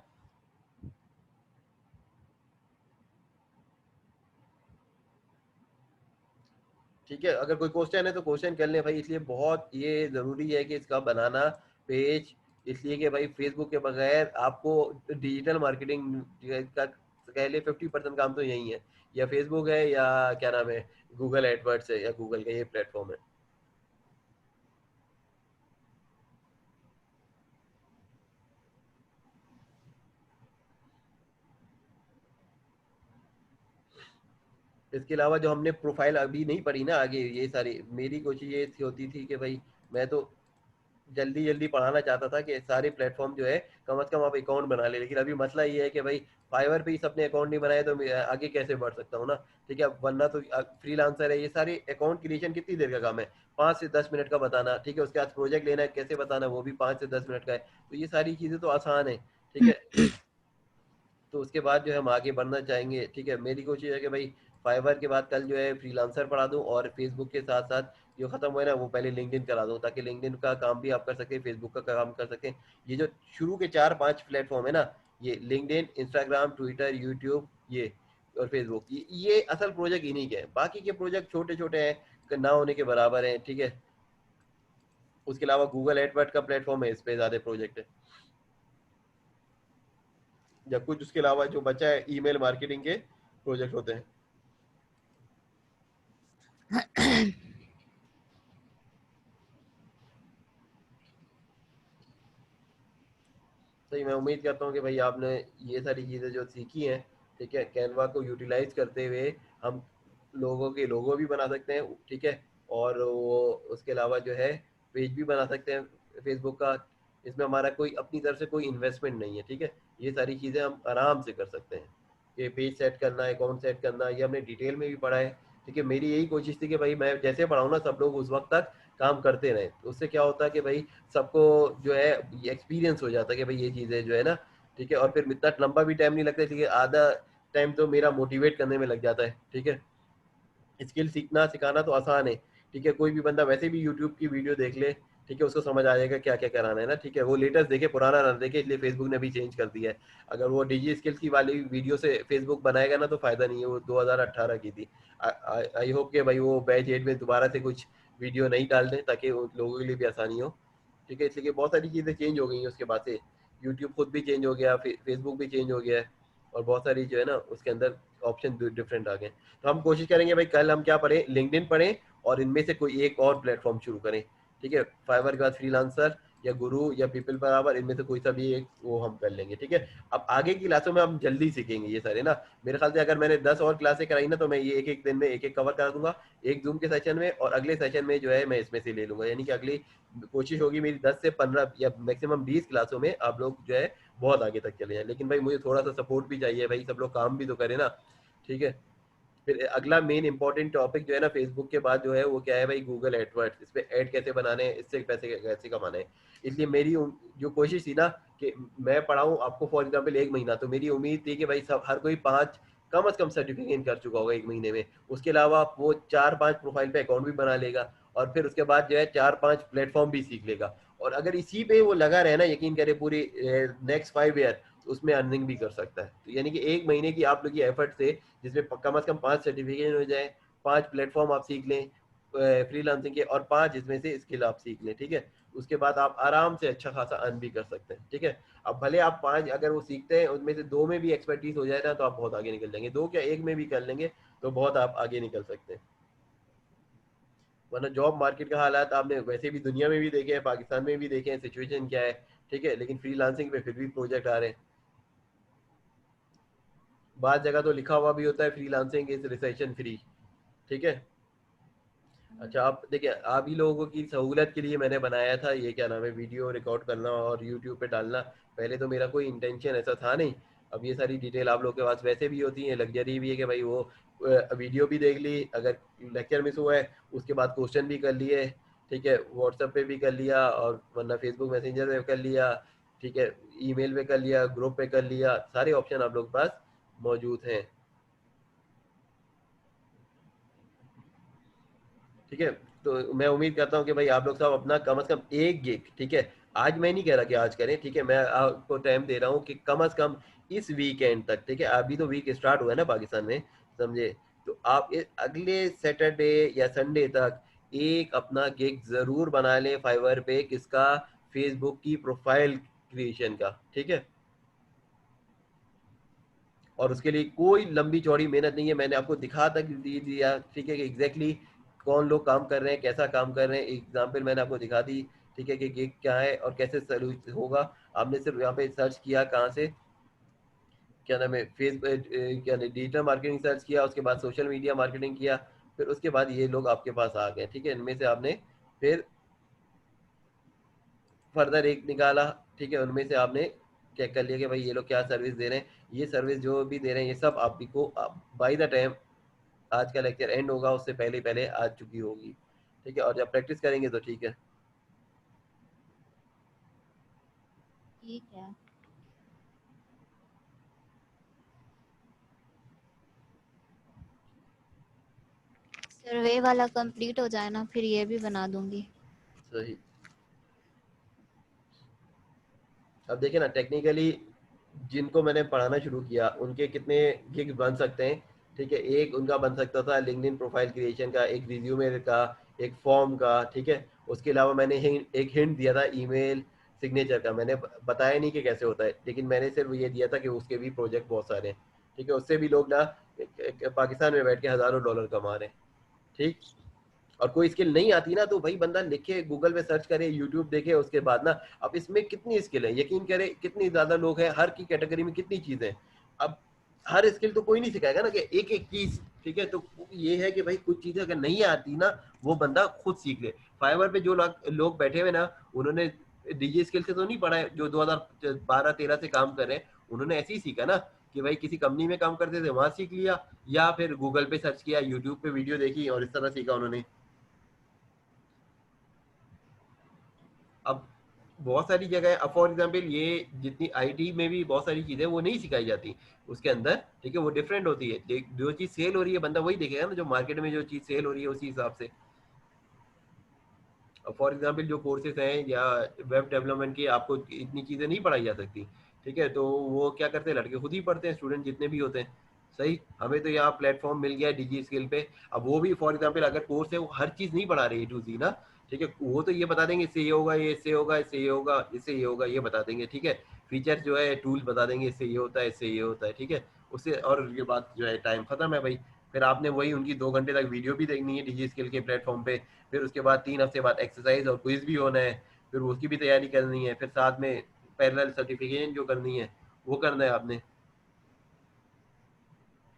ठीक है, अगर कोई क्वेश्चन है तो क्वेश्चन कर लें भाई। इसलिए बहुत ये ज़रूरी है कि इसका बनाना पेज, इसलिए कि भाई फेसबुक के बगैर आपको डिजिटल मार्केटिंग का कह ले 50% काम तो यही है, या फेसबुक है या क्या नाम है गूगल एडवर्ड्स है या गूगल का ये प्लेटफॉर्म है। इसके अलावा जो हमने प्रोफाइल अभी नहीं पढ़ी ना आगे, ये सारी मेरी कोशिश ये होती थी कि भाई मैं तो जल्दी जल्दी पढ़ाना चाहता था कि सारे प्लेटफॉर्म जो है कम से कम आप अकाउंट बना ले। लेकिन अभी मसला ये है कि भाई फाइवर पे ही सबने अकाउंट नहीं बनाया तो मैं आगे कैसे बढ़ सकता हूँ ना। ठीक है, वरना तो फ्रीलांसर है, ये सारी अकाउंट क्रिएशन कितनी देर का काम है, 5 से 10 मिनट का बताना। ठीक है, उसके बाद प्रोजेक्ट लेना है कैसे बताना, वो भी 5 से 10 मिनट का है। तो ये सारी चीजें तो आसान है। ठीक है, तो उसके बाद जो है हम आगे बढ़ना चाहेंगे। ठीक है, मेरी कोशिश है कि भाई फाइवर के बाद कल जो है फ्रीलांसर पढ़ा दूं, और फेसबुक के साथ साथ जो खत्म हुआ है ना वो पहले लिंक्डइन करा दूं, ताकि लिंक्डइन का काम भी आप कर सकें, फेसबुक का काम कर सकें। ये जो शुरू के 4-5 प्लेटफॉर्म है ना, ये लिंक्डइन, इंस्टाग्राम, ट्विटर, यूट्यूब, ये और फेसबुक, ये असल प्रोजेक्ट इन्हीं के हैं। बाकी के प्रोजेक्ट छोटे छोटे हैं, ना होने के बराबर हैं। ठीक है, उसके अलावा गूगल एडवर्ड का प्लेटफॉर्म है, इस पे ज्यादा प्रोजेक्ट है। या कुछ उसके अलावा जो बचा है ईमेल मार्केटिंग के प्रोजेक्ट होते हैं। सही, मैं उम्मीद करता हूँ कि भाई आपने ये सारी चीज़ें जो सीखी हैं, ठीक है, कैनवा को यूटिलाइज करते हुए हम लोगों के लोगो भी बना सकते हैं। ठीक है, और वो उसके अलावा जो है पेज भी बना सकते हैं फेसबुक का। इसमें हमारा कोई अपनी तरफ से कोई इन्वेस्टमेंट नहीं है। ठीक है, ये सारी चीज़ें हम आराम से कर सकते हैं। ये पेज सेट करना, अकाउंट सेट करना, ये हमने डिटेल में भी पढ़ा है। ठीक है, मेरी यही कोशिश थी कि भाई मैं जैसे पढ़ाऊँ ना सब लोग उस वक्त तक काम करते रहे। तो उससे क्या होता है कि भाई सबको जो है एक्सपीरियंस हो जाता है कि भाई ये चीज़ें जो है ना। ठीक है, और फिर इतना लंबा भी टाइम नहीं लगता, इसलिए आधा टाइम तो मेरा मोटिवेट करने में लग जाता है। ठीक है, स्किल सीखना सिखाना तो आसान है। ठीक है, कोई भी बंदा वैसे भी यूट्यूब की वीडियो देख ले, ठीक है, उसको समझ आ जाएगा क्या क्या कराना है ना। ठीक है, वो लेटेस्ट देखे पुराना ना देखे, इसलिए फेसबुक ने भी चेंज कर दिया है। अगर वो डिजी स्किल्स की वाली वीडियो से फेसबुक बनाएगा ना तो फायदा नहीं है, वो 2018 की थी। आई होप के भाई वो बैच 8 में दोबारा से कुछ वीडियो नहीं डाल दें, ताकि लोगों के लिए भी आसानी हो। ठीक है, इसलिए बहुत सारी चीज़ें चेंज हो गई हैं उसके बाद से। यूट्यूब खुद भी चेंज हो गया, फेसबुक भी चेंज हो गया है, और बहुत सारी जो है ना उसके अंदर ऑप्शन डिफरेंट आ गए। तो हम कोशिश करेंगे भाई कल हम क्या पढ़ें, लिंक्डइन पढ़ें, और इनमें से कोई एक और प्लेटफॉर्म शुरू करें। ठीक है, फाइवर के बाद फ्रीलांसर या गुरु या पीपल बराबर, इनमें से कोई सा भी एक वो हम कर लेंगे। ठीक है, अब आगे की क्लासों में हम जल्दी सीखेंगे ये सारे ना। मेरे ख्याल से अगर मैंने 10 और क्लासें कराई ना तो मैं ये एक एक दिन में एक एक कवर करा दूंगा, एक जूम के सेशन में, और अगले सेशन में जो है मैं इसमें से ले लूंगा। यानी कि अगली कोशिश होगी मेरी 10 से 15 या मैक्सिमम 20 क्लासों में आप लोग जो है बहुत आगे तक चले जाए। लेकिन भाई मुझे थोड़ा सा सपोर्ट भी चाहिए भाई, सब लोग काम भी तो करें ना। ठीक है, फिर अगला मेन इंपॉर्टेंट टॉपिक जो है ना फेसबुक के बाद जो है वो क्या है भाई, गूगल एडवर्ड्स। इस पे ऐड कैसे बनाने हैं, इससे पैसे कैसे कमाने हैं। इसलिए मेरी जो कोशिश थी ना कि मैं पढ़ाऊँ आपको फॉर एग्जाम्पल 1 महीना, तो मेरी उम्मीद थी कि भाई सब हर कोई 5 कम से कम सर्टिफिकेट कर चुका होगा 1 महीने में। उसके अलावा वो 4-5 प्रोफाइल पे अकाउंट भी बना लेगा, और फिर उसके बाद जो है 4-5 प्लेटफॉर्म भी सीख लेगा। और अगर इसी पे वो लगा रहे ना, यकीन करे पूरी नेक्स्ट 5 ईयर, तो उसमें अर्निंग भी कर सकता है। तो यानी कि 1 महीने की आप लोग की एफर्ट से, जिसमें कम से कम 5 सर्टिफिकेशन हो जाए, 5 प्लेटफॉर्म आप सीख लें फ्रीलांसिंग के, और 5 इसमें से स्किल आप सीख लें। ठीक है, उसके बाद आप आराम से अच्छा खासा अर्न भी कर सकते हैं। ठीक है, अब भले आप 5 अगर वो सीखते हैं उनमें से 2 में भी एक्सपर्टीज हो जाए ना तो आप बहुत आगे निकल जाएंगे, 2 क्या 1 में भी कर लेंगे तो बहुत आप आगे निकल सकते हैं। वरना जॉब मार्केट का हालात आपने वैसे भी दुनिया में भी देखे हैं, पाकिस्तान में भी देखे हैं सिचुएशन क्या है। ठीक है, लेकिन फ्रीलांसिंग पे फिर भी प्रोजेक्ट आ रहे हैं। बाद जगह तो लिखा हुआ भी होता है फ्रीलांसिंग इज रिसेशन फ्री। ठीक है, अच्छा आप देखिए, आप ही लोगों की सहूलत के लिए मैंने बनाया था ये क्या नाम है वीडियो रिकॉर्ड करना और यूट्यूब पे डालना। पहले तो मेरा कोई इंटेंशन ऐसा था नहीं। अब ये सारी डिटेल आप लोगों के पास वैसे भी होती है, लग्जरी भी है कि भाई वो वीडियो भी देख ली, अगर लेक्चर मिस हुआ है उसके बाद क्वेश्चन भी कर लिए। ठीक है, व्हाट्सएप पे भी कर लिया, और वरना फेसबुक मैसेंजर पे कर लिया। ठीक है, ईमेल पे कर लिया, ग्रुप पे कर लिया, सारे ऑप्शन आप लोग के पास मौजूद हैं। ठीक है। तो मैं उम्मीद करता हूँ कि भाई आप लोग सब अपना कम से कम एक गिग, ठीक है, आज मैं नहीं कह रहा कि आज करें, ठीक है, मैं आपको टाइम दे रहा हूँ कि कम से कम इस वीकेंड तक, ठीक है, अभी तो वीक स्टार्ट हुआ है ना पाकिस्तान में, समझे, तो आप अगले सैटरडे या संडे तक एक अपना गिग जरूर बना लें फाइवर पे, किसका, फेसबुक की प्रोफाइल क्रिएशन का, ठीक है। और उसके लिए कोई लंबी चौड़ी मेहनत नहीं है, मैंने आपको दिखा तक दी दिया, ठीक है, कि एग्जैक्टली कौन लोग काम कर रहे हैं, कैसा काम कर रहे हैं, एग्जाम्पल मैंने आपको दिखा दी, ठीक है, कि गिग क्या है और कैसे सर्विस होगा। आपने सिर्फ यहाँ पे सर्च किया, कहाँ से, क्या नाम है, फेसबुक, क्या डिजिटल मार्केटिंग सर्च किया, उसके बाद सोशल मीडिया मार्केटिंग किया, फिर उसके बाद ये लोग आपके पास आ गए, ठीक है। इनमें से आपने फिर फर्दर एक निकाला, ठीक है, उनमें से आपने चेक कर लिया कि भाई ये लोग क्या सर्विस दे रहे हैं, ये सर्विस जो भी दे रहे हैं ये सब आपको बाई द टाइम आज का लेक्चर एंड होगा उससे पहले पहले आ चुकी होगी, ठीक है। और जब प्रैक्टिस करेंगे तो ठीक है। ठीक है। सर्वे वाला कंप्लीट हो जाए ना, फिर ये भी बना दूंगी। सही। अब देखिए ना, टेक्निकली जिनको मैंने पढ़ाना शुरू किया उनके कितने गिग बन सकते हैं, ठीक है। एक उनका बन सकता था लिंक्डइन प्रोफाइल क्रिएशन का, एक रिज्यूमे का, एक फॉर्म का, ठीक है। उसके अलावा मैंने एक हिंट दिया था ईमेल सिग्नेचर का, मैंने बताया नहीं कि कैसे होता है, लेकिन मैंने सिर्फ ये दिया था कि उसके भी प्रोजेक्ट बहुत सारे हैं, ठीक है। उससे भी लोग ना पाकिस्तान में बैठ के हज़ारों डॉलर कमा रहे हैं, ठीक। और कोई स्किल नहीं आती ना तो भाई बंदा लिखे, गूगल पे सर्च करे, यूट्यूब देखे, उसके बाद ना, अब इसमें कितनी स्किल है, यकीन करे कितनी ज्यादा लोग हैं, हर की कैटेगरी में कितनी चीजें हैं। अब हर स्किल तो कोई नहीं सिखाएगा ना कि एक एक चीज, ठीक है। तो ये है कि भाई कुछ चीजें अगर नहीं आती ना, वो बंदा खुद सीख ले। फाइवर पे जो लोग बैठे हुए ना, उन्होंने डीजे स्किल से तो नहीं पढ़ा है, जो 2012-13 से काम कर रहे हैं, उन्होंने ऐसे ही सीखा ना, कि भाई किसी कंपनी में काम करते थे वहां सीख लिया, या फिर गूगल पे सर्च किया, यूट्यूब पे वीडियो देखी और इस तरह सीखा उन्होंने। अब बहुत सारी जगह है, अब फॉर एग्जाम्पल ये जितनी आईटी में भी बहुत सारी चीजें वो नहीं सिखाई जाती उसके अंदर, ठीक है, वो डिफरेंट होती है, जो चीज सेल हो रही है बंदा वही देखेगा ना, जो मार्केट में जो चीज सेल हो रही है उसी हिसाब से। अब फॉर एग्जाम्पल जो कोर्सेज हैं या वेब डेवलपमेंट की, आपको इतनी चीजें नहीं पढ़ाई जा सकती, ठीक है, तो वो क्या करते हैं, लड़के खुद ही पढ़ते हैं, स्टूडेंट जितने भी होते हैं। सही, हमें तो यहाँ प्लेटफॉर्म मिल गया डिजी स्किल पे। अब वो भी फॉर एग्जाम्पल अगर कोर्स है वो हर चीज नहीं पढ़ा रही A to Z ना, ठीक है, वो तो ये बता देंगे इससे ये होगा, ये इससे होगा, इससे ये होगा, इससे ये होगा, ये बता देंगे, ठीक है। फीचर जो है टूल बता देंगे, इससे ये होता है, इससे ये होता है, ठीक है। उससे और ये बात जो है टाइम खत्म है भाई। फिर आपने वही उनकी 2 घंटे तक वीडियो भी देखनी है डिजी स्किल के प्लेटफॉर्म पे, फिर उसके बाद 3 हफ्ते बाद एक्सरसाइज और क्विज भी होना है, फिर उसकी भी तैयारी करनी है, फिर साथ में पैरेलल सर्टिफिकेशन जो करनी है वो करना है आपने।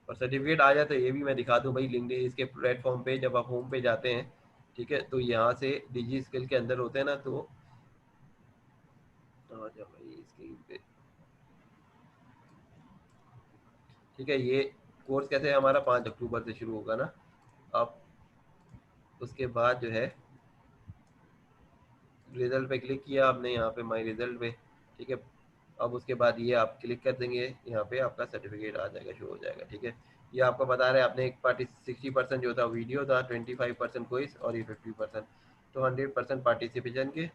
और सर्टिफिकेट आ जाता है, ये भी मैं दिखा दूं भाई, लिंक्डइन इसके प्लेटफॉर्म पे जब आप होम पे जाते हैं, ठीक है, तो यहाँ से डिजी स्किल के अंदर होते हैं ना, तो आ जाओ भाई स्क्रीन पे, ठीक है। ये कोर्स कैसे है हमारा, 5 अक्टूबर से शुरू होगा ना। अब उसके बाद जो है रिजल्ट पे क्लिक किया आपने, यहाँ पे माई रिजल्ट पे, ठीक है। अब उसके बाद ये आप क्लिक कर देंगे, यहाँ पे आपका सर्टिफिकेट आ जाएगा, शो हो जाएगा, ठीक है। ये आपको बता रहे हैं आपने एक पार्टी 60% जो था वीडियो था, 25% क्विज और ये 50%, तो 100% पार्टिसिपेशन के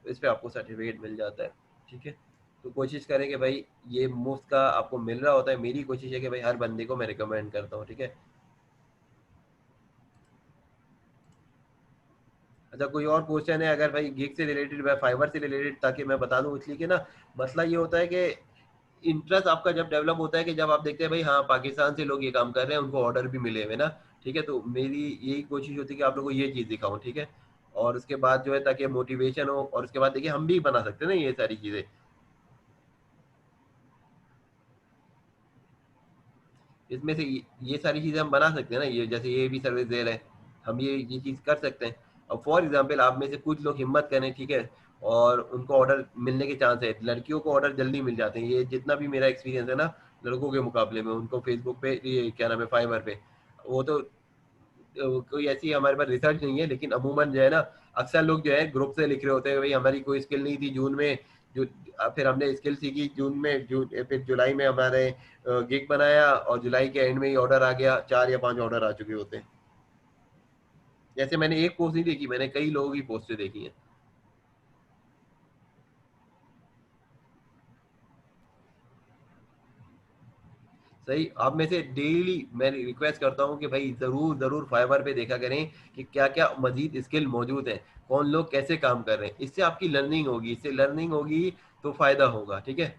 इस पे आपको सर्टिफिकेट मिल जाता है, ठीक है। तो कोशिश करें कि भाई ये मुफ्त का आपको मिल रहा होता है, मेरी कोशिश है कि भाई हर बंदे को मैं रिकमेंड करता हूँ, ठीक है। अच्छा, कोई और क्वेश्चन है अगर भाई गिग से रिलेटेड या फाइबर से रिलेटेड, ताकि मैं बता दूं, इसलिए कि ना मसला ये होता है कि इंटरेस्ट आपका जब डेवलप होता है कि जब आप देखते हैं भाई हाँ पाकिस्तान से लोग ये काम कर रहे हैं, उनको ऑर्डर भी मिले हुए ना, ठीक है, तो मेरी यही कोशिश होती है कि आप लोगों को ये चीज़ दिखाऊं, ठीक है। और उसके बाद जो है ताकि मोटिवेशन हो, और उसके बाद देखिए हम भी बना सकते हैं ना ये सारी चीज़ें। इसमें से ये सारी चीज़ें हम बना सकते हैं ना, ये जैसे ये भी सर्विस दे रहे हैं, हम ये चीज़ कर सकते हैं। अब फॉर एग्जांपल आप में से कुछ लोग हिम्मत करें, ठीक है, और उनको ऑर्डर मिलने के चांस है, लड़कियों को ऑर्डर जल्दी मिल जाते हैं, ये जितना भी मेरा एक्सपीरियंस है ना, लड़कों के मुकाबले में उनको फेसबुक पे, ये क्या नाम है, फाइवर पे, वो तो कोई ऐसी हमारे पास रिसर्च नहीं है, लेकिन अमूमन जो है ना, अक्सर लोग जो है ग्रुप से लिख रहे होते हैं भाई हमारी कोई स्किल नहीं थी जून में, जो फिर हमने स्किल सीखी जून में, फिर जुलाई में हमारे गिग बनाया और जुलाई के एंड में ही ऑर्डर आ गया, 4 या 5 ऑर्डर आ चुके होते हैं। जैसे मैंने एक पोस्ट नहीं देखी, मैंने कई लोगों की पोस्टें देखी हैं। सही, आप में से डेली मैं रिक्वेस्ट करता हूँ कि भाई जरूर जरूर फाइवर पे देखा करें कि क्या क्या मजीद स्किल मौजूद है, कौन लोग कैसे काम कर रहे हैं। इससे आपकी लर्निंग होगी, इससे लर्निंग होगी तो फायदा होगा, ठीक है।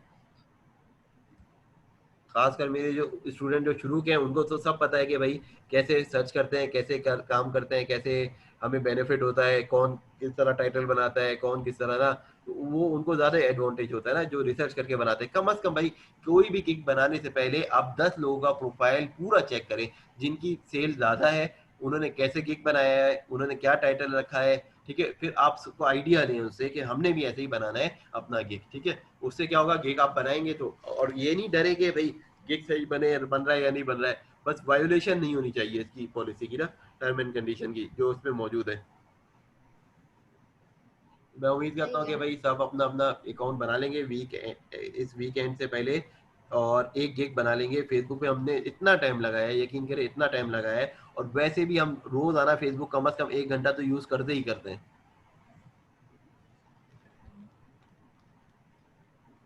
खासकर मेरे जो स्टूडेंट जो शुरू के हैं उनको तो सब पता है कि भाई कैसे सर्च करते हैं, कैसे काम करते हैं, कैसे हमें बेनिफिट होता है, कौन किस तरह टाइटल बनाता है, कौन किस तरह ना, तो वो उनको ज्यादा एडवांटेज होता है ना जो रिसर्च करके बनाते हैं। कम से कम भाई कोई भी किक बनाने से पहले आप 10 लोगों का प्रोफाइल पूरा चेक करें जिनकी सेल ज्यादा है, उन्होंने कैसे किक बनाया है, उन्होंने क्या टाइटल रखा है, ठीक है। फिर आप सबको आइडिया लें उससे कि हमने भी ऐसे ही बनाना है अपना गिग, ठीक है। उससे क्या होगा, गिग आप बनाएंगे तो, और ये नहीं डरे कि भाई गिग सही बन रहा है या नहीं बन रहा है, बस वायोलेशन नहीं होनी चाहिए इसकी पॉलिसी की ना, टर्म एंड कंडीशन की जो उसमें मौजूद है। मैं उम्मीद करता सही हूँ कि है। भाई सब अपना अपना अकाउंट बना लेंगे इस वीकेंड से पहले, और एक गिग बना लेंगे। फेसबुक पे हमने इतना टाइम लगाया है, यकीन करें इतना टाइम लगाया है, और वैसे भी हम रोज आना फेसबुक कम से कम 1 घंटा तो यूज करते ही करते हैं।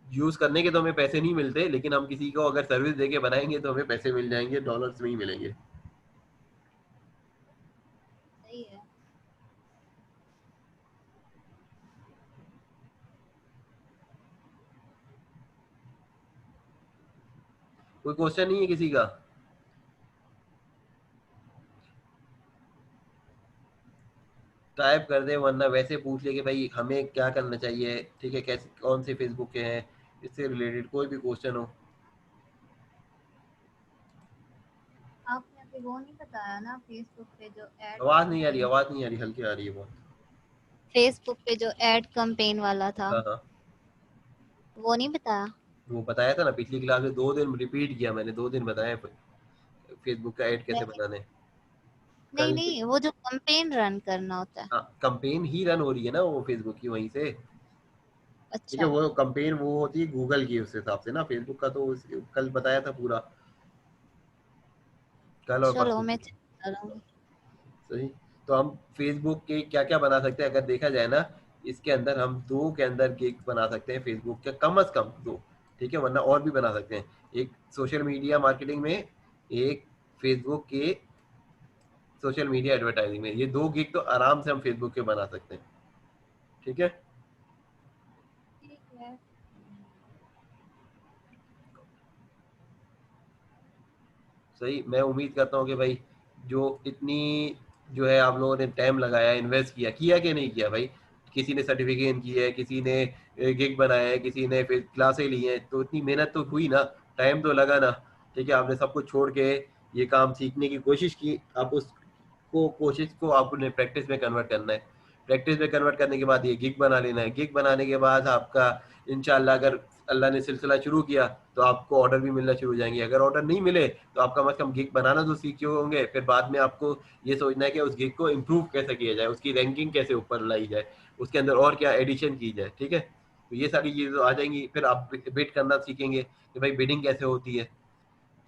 यूज करने के तो हमें पैसे नहीं मिलते, लेकिन हम किसी को अगर सर्विस देके बनाएंगे तो हमें पैसे मिल जाएंगे, डॉलर्स में ही मिलेंगे। सही है। कोई क्वेश्चन नहीं है किसी का? टाइप कर दे, वरना वैसे पूछ ले कि भाई हमें क्या करना चाहिए, ठीक है, कैसे कौन से फेसबुक के हैं, इससे रिलेटेड कोई भी क्वेश्चन हो। आपने अभी वो नहीं बताया ना, फेसबुक पे जो एड आवाज नहीं आ रही, कैंपेन, आवाज नहीं आ रही, हल्की आ रही है बहुत। फेसबुक पे जो एड कैंपेन वाला था, हाँ हाँ, वो नहीं बताया। वो बताया था ना पिछली क्लास में, 2 दिन रिपीट किया मैंने, 2 दिन बताया फेसबुक का ऐड कैसे नहीं बनाने। नहीं कल, नहीं, वो जो कैंपेन रन करना होता है। हाँ कंपेन ही रन हो रही है ना वो फेसबुक की वहीं से, ठीक है। अच्छा, वो कंपेन वो होती है गूगल की, उस हिसाब से ना, फेसबुक का तो कल बताया था पूरा, कल और चलो परसों। मैं चेक करूंगी। सही। तो हम फेसबुक के क्या क्या बना सकते हैं अगर देखा जाए ना, इसके अंदर हम दो के अंदर गिग बना सकते हैं फेसबुक के, कम से कम दो, ठीक है, वरना और भी बना सकते हैं। एक सोशल मीडिया मार्केटिंग में, एक फेसबुक के सोशल मीडिया एडवर्टाइजिंग में, ये 2 गिग तो आराम से हम फेसबुक के बना सकते हैं, ठीक है। ठीक है। सही, मैं उम्मीद करता हूँ कि भाई जो इतनी जो है आप लोगों ने टाइम लगाया, इन्वेस्ट किया, किया कि नहीं किया भाई, किसी ने सर्टिफिकेशन की है, किसी ने गिग बनाया है, किसी ने फिर क्लासे ली हैं, तो इतनी मेहनत तो हुई ना, टाइम तो लगा ना, ठीक है। आपने सब कुछ छोड़ के ये काम सीखने की कोशिश की, आप उसको कोशिश को आपने प्रैक्टिस में कन्वर्ट करना है। प्रैक्टिस में कन्वर्ट करने के बाद ये गिग बना लेना है। गिग बनाने के बाद आपका इंशाल्लाह अगर अल्लाह ने सिलसिला शुरू किया तो आपको ऑर्डर भी मिलना शुरू हो जाएंगे। अगर ऑर्डर नहीं मिले तो आप कम से कम गिग बनाना तो सीख चुके होंगे, फिर बाद में आपको ये सोचना है कि उस गिग को इम्प्रूव कैसे किया जाए, उसकी रैंकिंग कैसे ऊपर लाई जाए, उसके अंदर और क्या एडिशन की जाए, ठीक है। तो ये सारी चीजें तो आ जाएंगी, फिर आप बिड करना सीखेंगे कि भाई बिडिंग कैसे होती है,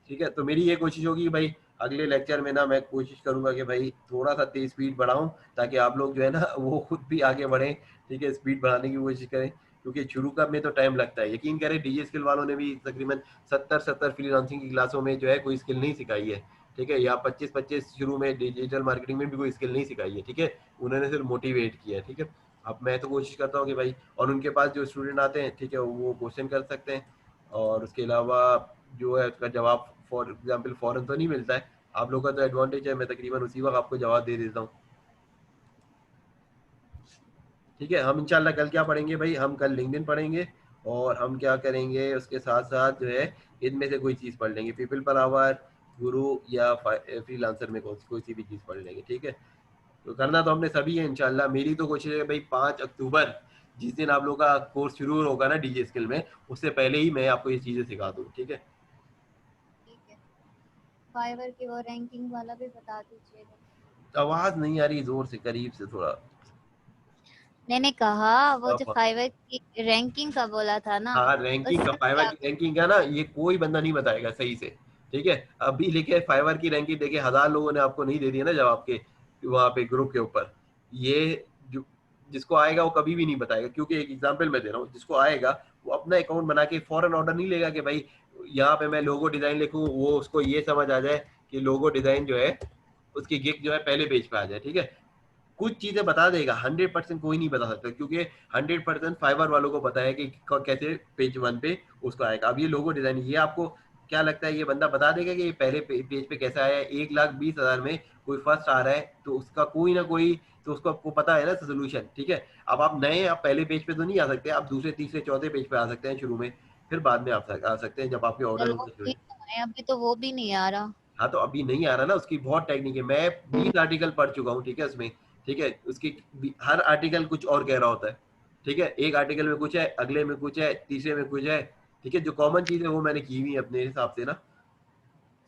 ठीक है। तो मेरी ये कोशिश होगी कि भाई अगले लेक्चर में ना मैं कोशिश करूंगा कि भाई थोड़ा सा तेज स्पीड बढ़ाऊं, ताकि आप लोग जो है ना वो खुद भी आगे बढ़ें, ठीक है, स्पीड बढ़ाने की कोशिश करें। क्योंकि शुरू का में तो टाइम लगता है, यकीन करें डीजे स्किल वालों ने भी तकरीबन 70 फ्रीलांसिंग की क्लासों में जो है कोई स्किल नहीं सिखाई है, ठीक है, या 25 शुरू में डिजिटल मार्केटिंग में भी कोई स्किल नहीं सिखाई है, ठीक है। उन्होंने सिर्फ मोटिवेट किया है, ठीक है। अब मैं तो कोशिश करता हूँ कि भाई, और उनके पास जो स्टूडेंट आते हैं, ठीक है, वो क्वेश्चन कर सकते हैं, और उसके अलावा जो है उसका जवाब फॉर एग्जाम्पल फॉरन तो नहीं मिलता है। आप लोग का तो एडवांटेज है, मैं तकरीबन उसी वक्त आपको जवाब दे देता हूँ, ठीक है। हम इंशाल्लाह कल क्या पढ़ेंगे भाई, हम कल लिंक्डइन पढ़ेंगे, और हम क्या करेंगे उसके साथ साथ जो है इनमें से कोई चीज़ पढ़ लेंगे, पीपल पर आवर, गुरु, या फ्रीलांसर में कोई सी भी चीज़ पढ़ लेंगे, ठीक है। तो करना तो हमने सभी है इंशाल्लाह। मेरी तो कोशिश है भाई 5 अक्टूबर जिस दिन आप लोग का कोर्स शुरू होगा ना डीजे स्किल में, उससे पहले ही मैं आपको ये चीज़ें सिखा दूँ, ठीक है। ठीक है। फाइवर की वो रैंकिंग वाला भी बता दीजिएगा। आवाज़ नहीं आ रही, जोर से करीब से थोड़ा। मैंने कहा वो जो आप, फाइवर की रैंकिंग का बोला था ना, हाँ रैंकिंग का, उसका फाइवर क्या। की रैंकिंग का ना, ये कोई बंदा नहीं बताएगा सही से, ठीक है। अभी लिखे फाइवर की रैंकिंग देखे 1000 लोगों ने आपको नहीं दे दिया ना जवाब के, वहाँ पे ग्रुप के ऊपर। ये जो जिसको आएगा वो कभी भी नहीं बताएगा, क्योंकि एक एग्जांपल मैं दे रहा हूँ, जिसको आएगा वो अपना अकाउंट बना के फॉरन ऑर्डर नहीं लेगा कि भाई यहाँ पे मैं लोगो डिजाइन लिखूँ, वो उसको ये समझ आ जाए कि लोगो डिजाइन जो है उसकी गिग जो है पहले पेज पे आ जाए, ठीक है। कुछ चीजें बता देगा, 100% कोई नहीं बता सकता, क्योंकि 100% फाइबर वालों को पता है कि कैसे पेज वन पे उसको आएगा। अब ये लोगो डिजाइन, ये आपको क्या लगता है ये बंदा बता देगा कि ये पहले पेज पे कैसा आया है? 1,20,000 में कोई फर्स्ट आ रहा है तो उसका कोई ना कोई, तो उसको आपको पता है ना सोल्यूशन, ठीक है। अब आप नए, आप पहले पेज पे तो नहीं आ सकते, आप दूसरे तीसरे चौथे पेज पे आ सकते हैं शुरू में, फिर बाद में आप आ सकते हैं जब आपके ऑर्डर चलो होंगे। ठीक है, अभी तो वो भी नहीं आ रहा। हाँ तो अभी नहीं आ रहा ना, उसकी बहुत टेक्निक है, मैं 20 आर्टिकल पढ़ चुका हूँ, ठीक है उसमें, ठीक है। उसकी हर आर्टिकल कुछ और कह रहा होता है, ठीक है। एक आर्टिकल में कुछ है, अगले में कुछ है, तीसरे में कुछ है, ठीक है। जो कॉमन चीज है वो मैंने की हुई है अपने हिसाब से ना।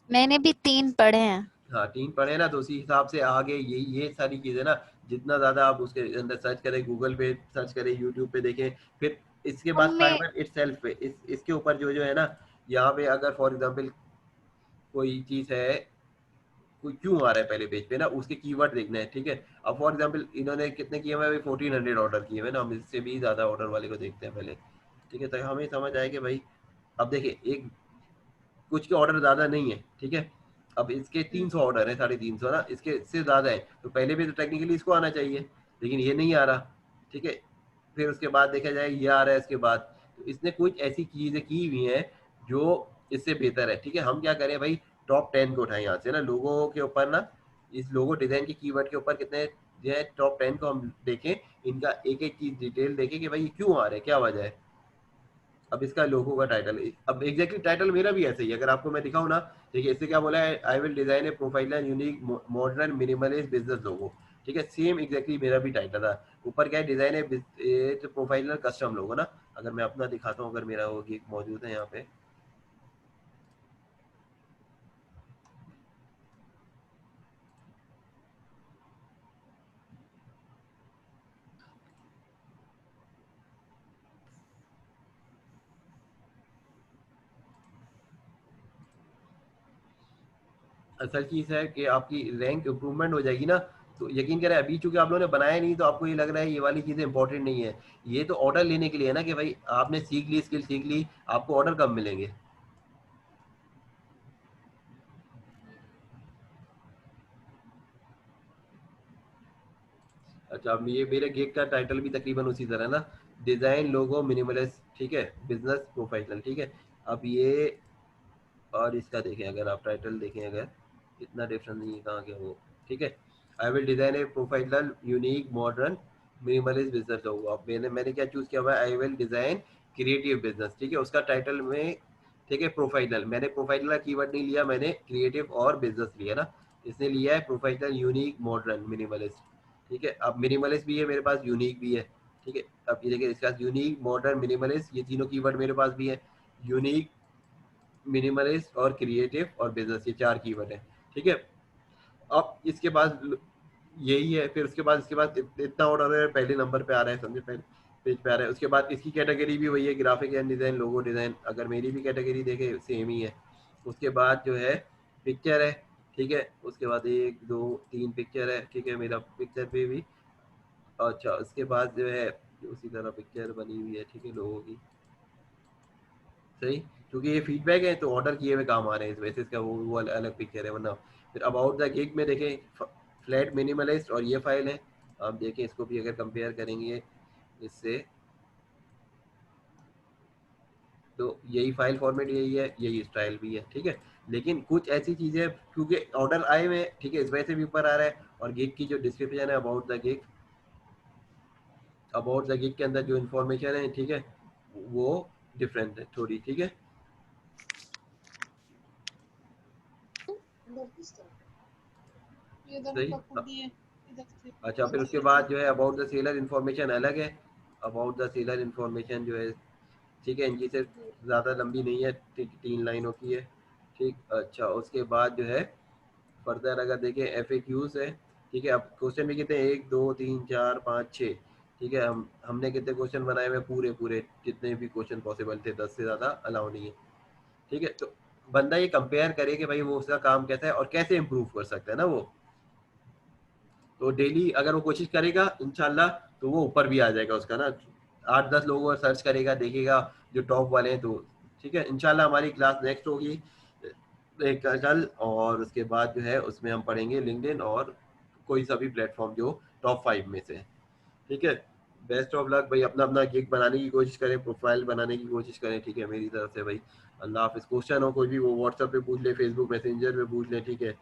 मैंने भी 3 पढ़े हैं। हाँ 3 पढ़े ना, तो उसी हिसाब से आगे ये सारी चीजें ना, जितना ज्यादा आप उसके अंदर सर्च करें, गूगल पे सर्च करें, यूट्यूब पे देखें, फिर इसके बाद उनमें फाइबर इटसेल्फ पे इसके ऊपर जो जो है ना, यहाँ पे अगर फॉर एग्जाम्पल कोई चीज है, कोई क्यों आ रहा है पहले पेज पे ना, उसके कीवर्ड देखना है, ठीक है। अब फॉर एग्जांपल इन्होंने कितने किए हुए हैं? 1400 ऑर्डर किए हुए ना, हम इससे भी ज्यादा ऑर्डर वाले को देखते हैं पहले, ठीक है, तो हमें समझ आए कि भाई अब देखिए एक कुछ के ऑर्डर ज्यादा नहीं है, ठीक है। अब इसके 300 ऑर्डर है, 350 ना, इसके से ज्यादा है, तो पहले भी तो टेक्निकली इसको आना चाहिए, लेकिन ये नहीं आ रहा, ठीक है। फिर उसके बाद देखा जाए ये आ रहा है इसके बाद, तो इसने कुछ ऐसी चीजें की हुई हैं जो इससे बेहतर है, ठीक है। हम क्या करें भाई, टॉप 10 को उठाएं यहाँ से ना, लोगों के ऊपर ना, इस लोगो डिजाइन के कीवर्ड के ऊपर कितने जो है टॉप 10 को हम देखें, इनका एक एक चीज डिटेल देखें कि भाई ये क्यों आ रहे हैं, क्या वजह है। अब इसका लोगो का टाइटल, अब एग्जैक्टली टाइटल मेरा भी ऐसे ही है, अगर आपको मैं दिखाऊं ना, देखिए इससे क्या बोला है, I will design a profile unique modern minimalist business logo, ठीक है। सेम एग्जैक्टली मेरा भी टाइटल था। ऊपर क्या है, डिजाइन है प्रोफाइल कस्टम लोगो ना। अगर मैं अपना दिखाता हूँ, अगर मेरा वो गिग मौजूद है यहाँ पे, असल चीज है कि आपकी रैंक इंप्रूवमेंट हो जाएगी ना, तो यकीन करें अभी चूंकि आप लोगों ने बनाया नहीं, तो आपको ये लग रहा है ये वाली चीजें इंपॉर्टेंट नहीं है। ये तो ऑर्डर लेने के लिए है ना, कि भाई आपने सीख ली, स्किल सीख ली, आपको ऑर्डर कब मिलेंगे। अच्छा, अब ये मेरे गिग का टाइटल भी तकरीबन उसी तरह ना, डिजाइन लोगो मिनिमलिस्ट, ठीक है, बिजनेस प्रोफेशनल, ठीक है। अब ये, और इसका देखें अगर आप टाइटल देखें, अगर इतना डिफरेंस नहीं है कहाँ के वो, ठीक है। I will design a professional unique modern minimalist business logo. अब मैंने मैंने क्या चूज किया हुआ है, I will design creative business, ठीक है। उसका टाइटल में, ठीक है, प्रोफेशनल, मैंने प्रोफेशनल का कीवर्ड नहीं लिया, मैंने क्रिएटिव और बिजनेस लिया ना, इसने लिया है प्रोफेशनल यूनिक मॉडर्न मिनिमलिस्ट, ठीक है। अब मिनिमलिस्ट भी है मेरे पास, यूनिक भी है, ठीक है। अब ये देखिए इसके पास यूनिक मॉडर्न मिनिमलिस्ट, ये तीनों कीवर्ड मेरे पास भी है, यूनिक, मिनिमलिस्ट और क्रिएटिव और बिजनेस, ये 4 कीवर्ड है, ठीक है। अब इसके बाद यही है, फिर उसके बाद इसके बाद इतना ऑर्डर है, पहले नंबर पे आ रहा है, समझे, पहले पेज पे आ रहा है। उसके बाद इसकी कैटेगरी भी वही है, graphic and design, logo design, अगर मेरी भी कैटेगरी देखे सेम ही है। उसके बाद जो है पिक्चर है, ठीक है। उसके बाद 1 2 3 पिक्चर है, ठीक है, मेरा पिक्चर पे भी। अच्छा उसके बाद जो है उसी तरह पिक्चर बनी हुई है, ठीक है, लोगों की, सही, क्योंकि ये फीडबैक है तो ऑर्डर किए हुए काम आ रहे हैं, इस वजह से इसका वो अलग पिक्चर है, वरना फिर अबाउट द गिग में देखें, फ्लैट मिनिमलिस्ट और ये फाइल है, आप देखें इसको भी अगर कंपेयर करेंगे इससे, तो यही फाइल फॉर्मेट यही है, यही स्टाइल भी है, ठीक है। लेकिन कुछ ऐसी चीजें क्योंकि ऑर्डर आए हुए हैं, ठीक है, इस वजह से भी ऊपर आ रहा है। और गिग की जो डिस्क्रिप्शन है, about the gig, about the gig के अंदर जो इन्फॉर्मेशन है, ठीक है, वो डिफरेंट है थोड़ी, ठीक है, सही। अच्छा फिर उसके बाद जो है अबाउट द सेलर इन्फॉर्मेशन अलग है, अबाउट द सेलर इन्फॉर्मेशन जो है, ठीक है, इनकी से ज़्यादा लंबी नहीं है, 3 लाइनों की है, ठीक। अच्छा उसके बाद जो है फर्दर अगर देखें एफ ए क्यूज़ है, ठीक है। अब क्वेश्चन भी कितने, 1 2 3 4 5 6, ठीक है। हमने कितने क्वेश्चन बनाए हुए, पूरे पूरे जितने भी क्वेश्चन पॉसिबल थे, 10 से ज़्यादा अलाउ नहीं है, ठीक है। तो बंदा ये कंपेयर करे कि भाई वो उसका काम कैसा है और कैसे इम्प्रूव कर सकता है ना वो, तो डेली अगर वो कोशिश करेगा इंशाल्लाह तो वो ऊपर भी आ जाएगा उसका ना, 8-10 लोगों को सर्च करेगा, देखेगा जो टॉप वाले हैं, तो ठीक है इंशाल्लाह हमारी क्लास नेक्स्ट होगी एक कल, और उसके बाद जो है उसमें हम पढ़ेंगे लिंक्डइन और कोई सा भी प्लेटफॉर्म जो टॉप 5 में से, ठीक है। बेस्ट ऑफ लक भाई, अपना अपना गिग बनाने की कोशिश करें, प्रोफाइल बनाने की कोशिश करें, ठीक है मेरी तरफ से भाई। अल्लाह हाफिज़। क्वेश्चन हो कोई भी वो व्हाट्सएप पे पूछ ले, फेसबुक मैसेंजर पे पूछ ले, ठीक है।